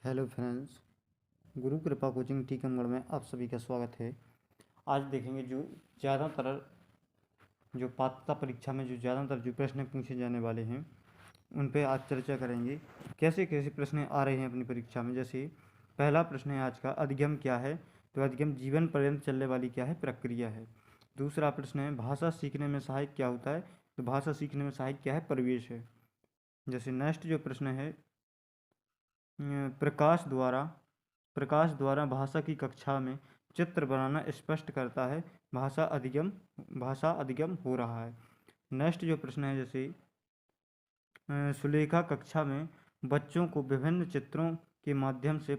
Hello friends, गुरु कृपा coaching Tikamgarh में आप सभी का स्वागत है। आज देखेंगे जो पात्रता परीक्षा में जो ज़्यादातर जो प्रश्न पूछे जाने वाले हैं उन पे आज चर्चा करेंगे। कैसे कैसे प्रश्न आ रहे हैं अपनी परीक्षा में। जैसे पहला प्रश्न है आज का, अधिगम क्या है? तो अधिगम जीवन पर्यंत चलने वाली क्या है? प्रक्रिया है। दूसरा प्रश्न है, भाषा सीखने में सहायक क्या होता है? तो भाषा सीखने में सहायक क्या है? परिवेश है। जैसे नेक्स्ट जो प्रश्न है, प्रकाश द्वारा भाषा की कक्षा में चित्र बनाना स्पष्ट करता है भाषा अधिगम हो रहा है। नेक्स्ट जो प्रश्न है, जैसे सुलेखा कक्षा में बच्चों को विभिन्न चित्रों के माध्यम से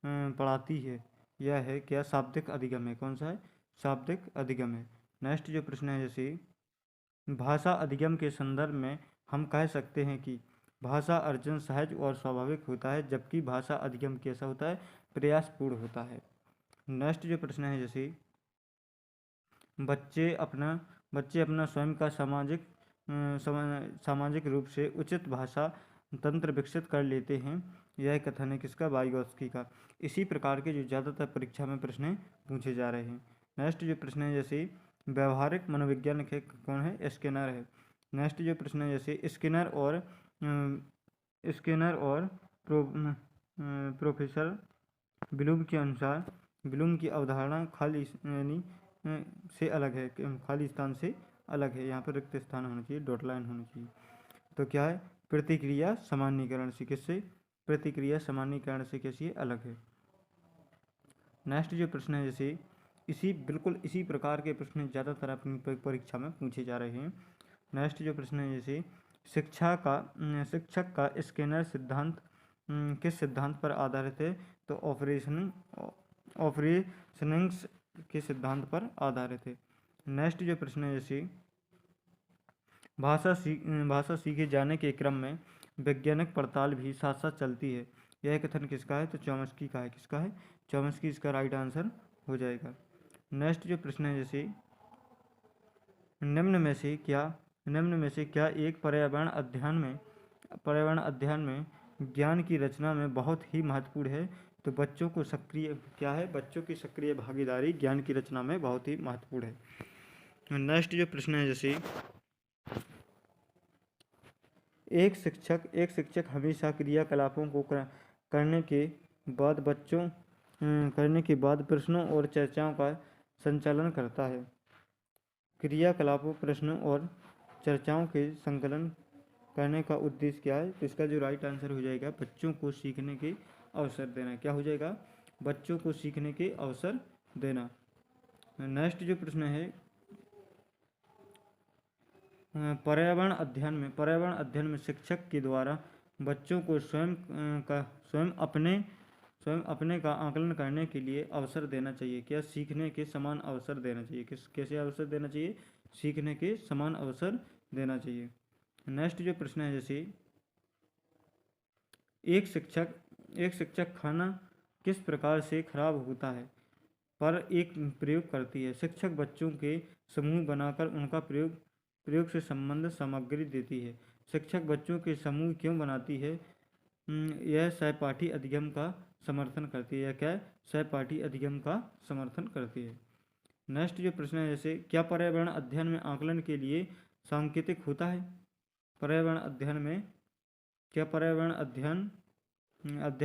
पढ़ाती है। यह है क्या? शाब्दिक अधिगम है। कौन सा है? शाब्दिक अधिगम है। नेक्स्ट जो प्रश्न है, जैसे भाषा अधिगम के संदर्भ में हम कह सकते हैं कि भाषा अर्जन सहज और स्वाभाविक होता है, जबकि भाषा अधिगम कैसा होता है? प्रयासपूर्ण होता है। नेक्स्ट जो प्रश्न है, जैसे बच्चे अपना स्वयं का सामाजिक रूप से उचित भाषा तंत्र विकसित कर लेते हैं। यह कथन है किसका? वाइगॉत्स्की का। इसी प्रकार के जो ज़्यादातर परीक्षा में प्रश्न पूछे जा रहे हैं। नेक्स्ट जो प्रश्न है, जैसे व्यवहारिक मनोविज्ञान के कौन है? स्किनर है। नेक्स्ट जो प्रश्न है, जैसे स्किनर और प्रोफेसर ब्लूम के अनुसार ब्लूम की अवधारणा खाली से अलग है, खाली स्थान से अलग है। यहाँ पर रिक्त स्थान होना चाहिए, डॉट लाइन होनी चाहिए। तो क्या है? प्रतिक्रिया सामान्यीकरण से। किससे? प्रतिक्रिया सामान्यीकरण से कैसी है? अलग है। नेक्स्ट जो प्रश्न है, जैसे बिल्कुल इसी प्रकार के प्रश्न ज़्यादातर अपनी परीक्षा में पूछे जा रहे हैं। नेक्स्ट जो प्रश्न है, जैसे शिक्षक का स्किनर सिद्धांत किस सिद्धांत पर आधारित है? तो ऑपरेशनिंग्स के सिद्धांत पर आधारित है। नेक्स्ट जो प्रश्न है, जैसे भाषा सीखे जाने के क्रम में वैज्ञानिक पड़ताल भी साथ साथ चलती है। यह कथन किसका है? तो चॉम्स्की का है। किसका है? चॉम्स्की इसका राइट आंसर हो जाएगा। नेक्स्ट जो प्रश्न है, जैसे निम्न में से क्या एक पर्यावरण अध्ययन में ज्ञान की रचना में बहुत ही महत्वपूर्ण है? तो बच्चों की सक्रिय भागीदारी ज्ञान की रचना में बहुत ही महत्वपूर्ण है। नेक्स्ट जो प्रश्न है, जैसे एक शिक्षक हमेशा क्रियाकलापों को करने के बाद प्रश्नों और चर्चाओं का संचालन करता है। क्रियाकलापों, प्रश्नों और चर्चाओं के संकलन करने का उद्देश्य क्या है? तो इसका जो राइट आंसर हो जाएगा, बच्चों को सीखने के अवसर देना। क्या हो जाएगा? बच्चों को सीखने के अवसर देना। नेक्स्ट जो प्रश्न है, पर्यावरण अध्ययन में शिक्षक के द्वारा बच्चों को स्वयं अपने का आकलन करने के लिए अवसर देना चाहिए। क्या? सीखने के समान अवसर देना चाहिए। कैसे अवसर देना चाहिए? सीखने के समान अवसर देना चाहिए। नेक्स्ट जो प्रश्न है, जैसे एक शिक्षक खाना किस प्रकार से खराब होता है पर एक प्रयोग करती है। शिक्षक बच्चों के समूह बनाकर उनका प्रयोग से संबंधित सामग्री देती है। शिक्षक बच्चों के समूह क्यों बनाती है? यह सहपाठी अधिगम का समर्थन करती है। क्या? सहपाठी अधिगम का समर्थन करती है। नेक्स्ट जो प्रश्न है, जैसे क्या पर्यावरण अध्ययन में आकलन के लिए सांकेतिक होता है? पर्यावरण अध्ययन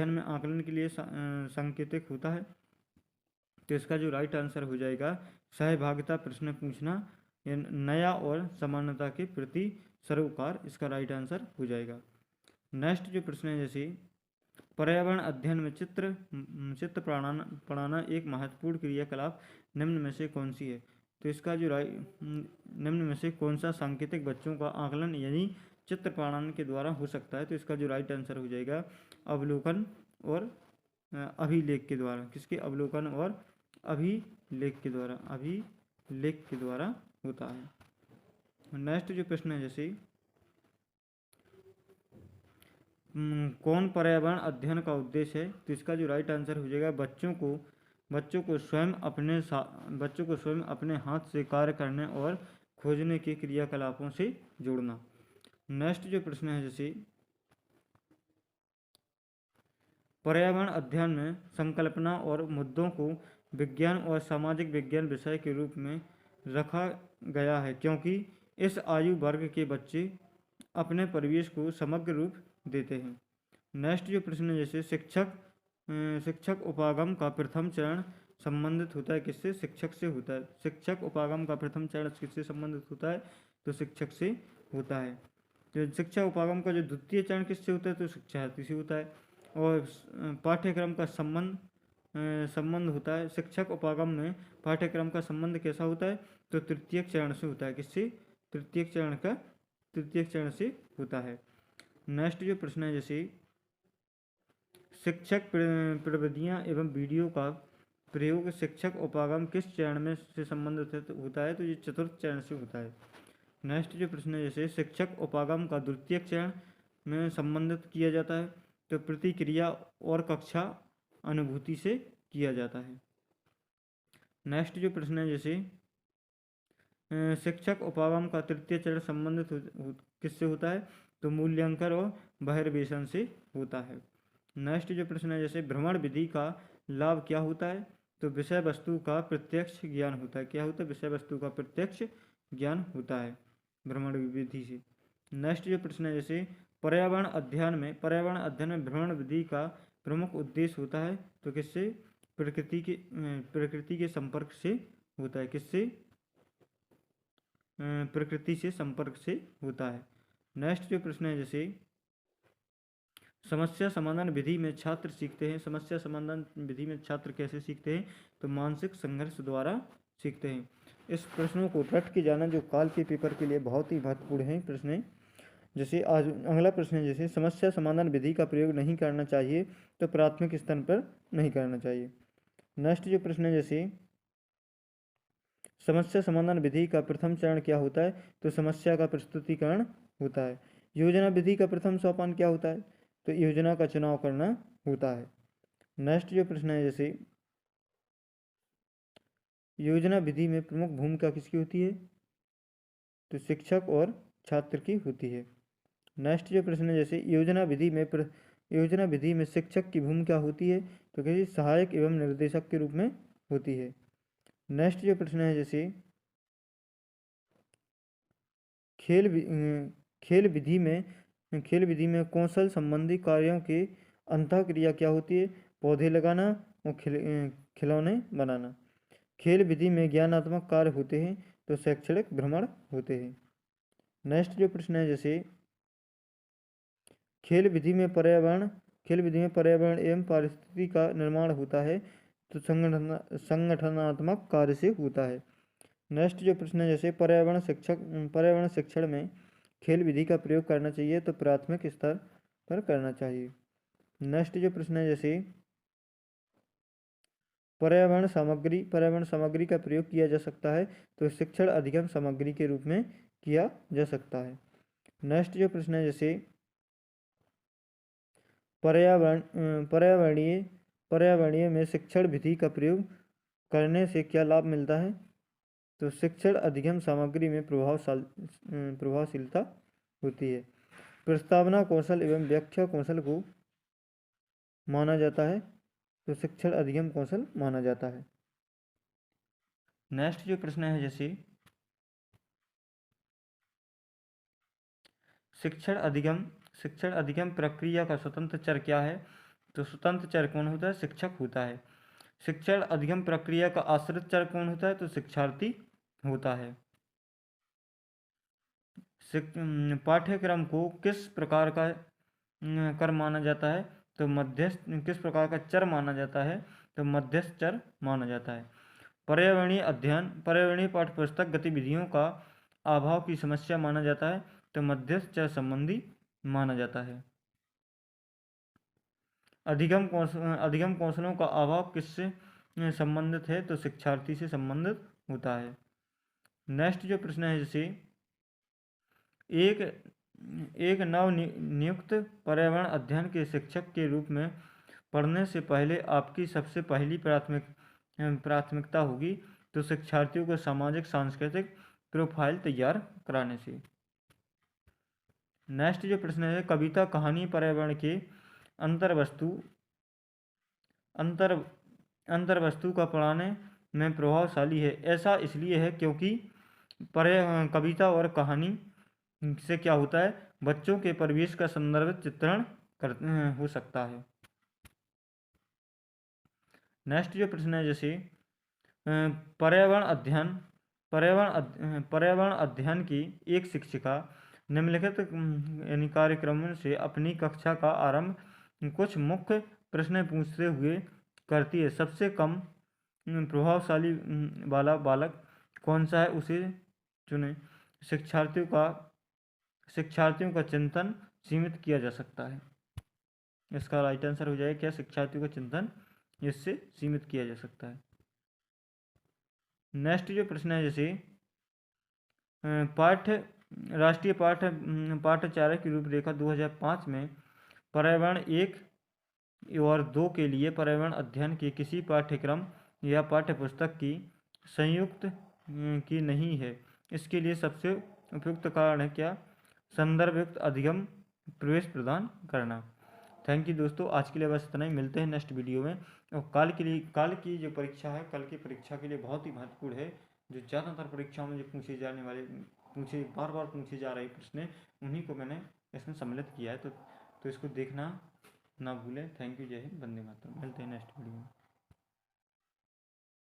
में आकलन के लिए सांकेतिक होता है? तो इसका जो राइट आंसर हो जाएगा, सहभागिता प्रश्न पूछना नया और समानता के प्रति सरोकार, इसका राइट आंसर हो जाएगा। नेक्स्ट जो प्रश्न है, जैसे पर्यावरण अध्ययन में चित्र पढ़ाना एक महत्वपूर्ण क्रियाकलाप निम्न में से कौन सी है? तो इसका जो निम्न में से कौन सा सांकेतिक बच्चों का आकलन यानी चित्र पढ़ाने के द्वारा हो सकता है? तो इसका जो राइट आंसर हो जाएगा, अवलोकन और अभिलेख के द्वारा। किसके? अवलोकन और अभिलेख के द्वारा होता है। नेक्स्ट जो प्रश्न है, जैसे कौन पर्यावरण अध्ययन का उद्देश्य है? तो इसका जो राइट आंसर हो जाएगा, बच्चों को स्वयं अपने हाथ से कार्य करने और खोजने के क्रियाकलापों से जोड़ना। नेक्स्ट जो प्रश्न है, जैसे पर्यावरण अध्ययन में संकल्पना और मुद्दों को विज्ञान और सामाजिक विज्ञान विषय के रूप में रखा गया है, क्योंकि इस आयु वर्ग के बच्चे अपने परिवेश को समग्र रूप देते हैं। नेक्स्ट जो प्रश्न है, जैसे शिक्षक उपागम का प्रथम चरण संबंधित होता है किससे? शिक्षक से होता है। शिक्षक उपागम का प्रथम चरण किससे संबंधित होता है? तो शिक्षक से होता है। तो शिक्षा उपागम का जो द्वितीय चरण किससे होता है? तो शिक्षार्थी से होता है। और पाठ्यक्रम का संबंध होता है। शिक्षक उपागम में पाठ्यक्रम का संबंध कैसा होता है? तो तृतीयक चरण से होता है। किससे? तृतीयक चरण से होता है। नेक्स्ट जो प्रश्न है, जैसे शिक्षक प्रविधियाँ एवं वीडियो का प्रयोग शिक्षक उपागम किस चरण में से संबंधित होता है? तो ये चतुर्थ चरण से होता है। नेक्स्ट जो प्रश्न है, जैसे शिक्षक उपागम का द्वितीयक चरण में संबंधित किया जाता है, तो प्रतिक्रिया और कक्षा अनुभूति से किया जाता है। नेक्स्ट जो प्रश्न है, जैसे शिक्षक उपागम का तृतीय चरण संबंधित किससे होता है? तो मूल्यांकन और बहिर्वेशन से होता है। नेक्स्ट जो प्रश्न है, जैसे भ्रमण विधि का लाभ क्या होता है? तो विषय वस्तु का प्रत्यक्ष ज्ञान होता है। क्या होता है? विषय वस्तु का प्रत्यक्ष ज्ञान होता है भ्रमण विधि से। नेक्स्ट जो प्रश्न है, जैसे पर्यावरण अध्ययन में भ्रमण विधि का प्रमुख उद्देश्य होता है, तो किससे? प्रकृति के संपर्क से होता है। किससे? प्रकृति से संपर्क से होता है। नेक्स्ट जो प्रश्न है, जैसे समस्या समाधान विधि में छात्र सीखते हैं। समस्या समाधान विधि में छात्र कैसे सीखते हैं? तो मानसिक संघर्ष द्वारा सीखते हैं। इस प्रश्नों को रट के जाना जो काल के पेपर के लिए बहुत ही महत्वपूर्ण है प्रश्न है। जैसे आज अगला प्रश्न है, जैसे समस्या समाधान विधि का प्रयोग नहीं करना चाहिए, तो प्राथमिक स्तर पर नहीं करना चाहिए। नेक्स्ट जो प्रश्न है, जैसे समस्या समाधान विधि का प्रथम चरण क्या होता है? तो समस्या का प्रस्तुतिकरण होता है। योजना विधि का प्रथम सोपान क्या होता है? तो योजना का चुनाव करना होता है। नेक्स्ट जो प्रश्न है, जैसे योजना विधि में प्रमुख भूमिका किसकी होती है? तो शिक्षक और छात्र की होती है। नेक्स्ट जो प्रश्न है, जैसे योजना विधि में शिक्षक की भूमिका होती है, तो किसी सहायक एवं निर्देशक के रूप में होती है। नेक्स्ट जो प्रश्न है, जैसे खेल विधि में कौशल संबंधी कार्यों की अंतःक्रिया क्या होती है? पौधे लगाना और खिलौने बनाना। खेल विधि में ज्ञानात्मक कार्य होते हैं, तो शैक्षणिक भ्रमण होते हैं। नेक्स्ट जो प्रश्न है, जैसे खेल विधि में पर्यावरण एवं पारिस्थितिकी का निर्माण होता है, तो संगठनात्मक कार्य से होता है। नेक्स्ट जो प्रश्न है, जैसे पर्यावरण शिक्षण में खेल विधि का प्रयोग करना चाहिए, तो प्राथमिक स्तर पर करना चाहिए। नेक्स्ट जो प्रश्न है, जैसे पर्यावरण सामग्री का प्रयोग किया जा सकता है, तो शिक्षण अधिगम सामग्री के रूप में किया जा सकता है। नेक्स्ट जो प्रश्न है, जैसे पर्यावरणीय में शिक्षण विधि का प्रयोग करने से क्या लाभ मिलता है? तो शिक्षण अधिगम सामग्री में प्रभावशीलता होती है। प्रस्तावना कौशल एवं व्याख्या कौशल को माना जाता है, तो शिक्षण अधिगम कौशल माना जाता है। नेक्स्ट जो प्रश्न है, जैसे शिक्षण अधिगम प्रक्रिया का स्वतंत्र चर क्या है? तो स्वतंत्र चर कौन होता है? शिक्षक होता है। शिक्षण अधिगम प्रक्रिया का आश्रित चर कौन होता है? तो शिक्षार्थी होता है। पाठ्यक्रम को किस प्रकार का कर माना जाता है? तो मध्यस्थ किस प्रकार का चर माना जाता है? तो मध्यस्थ चर माना जाता है। पर्यावरणीय पाठ्यपुस्तक गतिविधियों का अभाव की समस्या माना जाता है, तो मध्यस्थ चर संबंधी माना जाता है। अधिगम कौशलों का अभाव किससे संबंधित है? तो शिक्षार्थी से संबंधित होता है। नेक्स्ट जो प्रश्न है, जैसे एक नव नियुक्त पर्यावरण अध्ययन के शिक्षक के रूप में पढ़ने से पहले आपकी सबसे पहली प्राथमिकता होगी, तो शिक्षार्थियों को सामाजिक सांस्कृतिक प्रोफाइल तैयार कराने से। नेक्स्ट जो प्रश्न है, कविता कहानी पर्यावरण के अंतर्वस्तु अंतर अंतर्वस्तु का पढ़ाने में प्रभावशाली है। ऐसा इसलिए है क्योंकि कविता और कहानी से क्या होता है, बच्चों के परिवेश का संदर्भित चित्रण हो सकता है। नेक्स्ट जो प्रश्न है, जैसे पर्यावरण अध्ययन पर्यावरण अध्ययन की एक शिक्षिका निम्नलिखित यानी कार्यक्रमों से अपनी कक्षा का आरंभ कुछ मुख्य प्रश्न पूछते हुए करती है। सबसे कम प्रभावशाली वाला बालक कौन सा है, उसे चुनें। शिक्षार्थियों का चिंतन सीमित किया जा सकता है। इसका राइट आंसर हो जाएगा क्या, शिक्षार्थियों का चिंतन इससे सीमित किया जा सकता है। नेक्स्ट जो प्रश्न है, जैसे पाठ्य राष्ट्रीय पाठ्यचर्या की रूपरेखा 2005 में पर्यावरण 1 और 2 के लिए पर्यावरण अध्ययन के किसी पाठ्यक्रम या पाठ्यपुस्तक की संयुक्त की नहीं है। इसके लिए सबसे उपयुक्त कारण है क्या, संदर्भयुक्त अधिगम प्रवेश प्रदान करना। थैंक यू दोस्तों, आज के लिए बस इतना ही। मिलते हैं नेक्स्ट वीडियो में। और कल की जो परीक्षा है, कल की परीक्षा के लिए बहुत ही महत्वपूर्ण है। जो ज़्यादातर परीक्षाओं में जो बार बार पूछे जा रहे प्रश्न, उन्हीं को मैंने इसमें सम्मिलित किया है। तो इसको देखना ना भूलें। थैंक यू, जय हिंद, वंदे मातरम। मिलते हैं नेक्स्ट वीडियो में।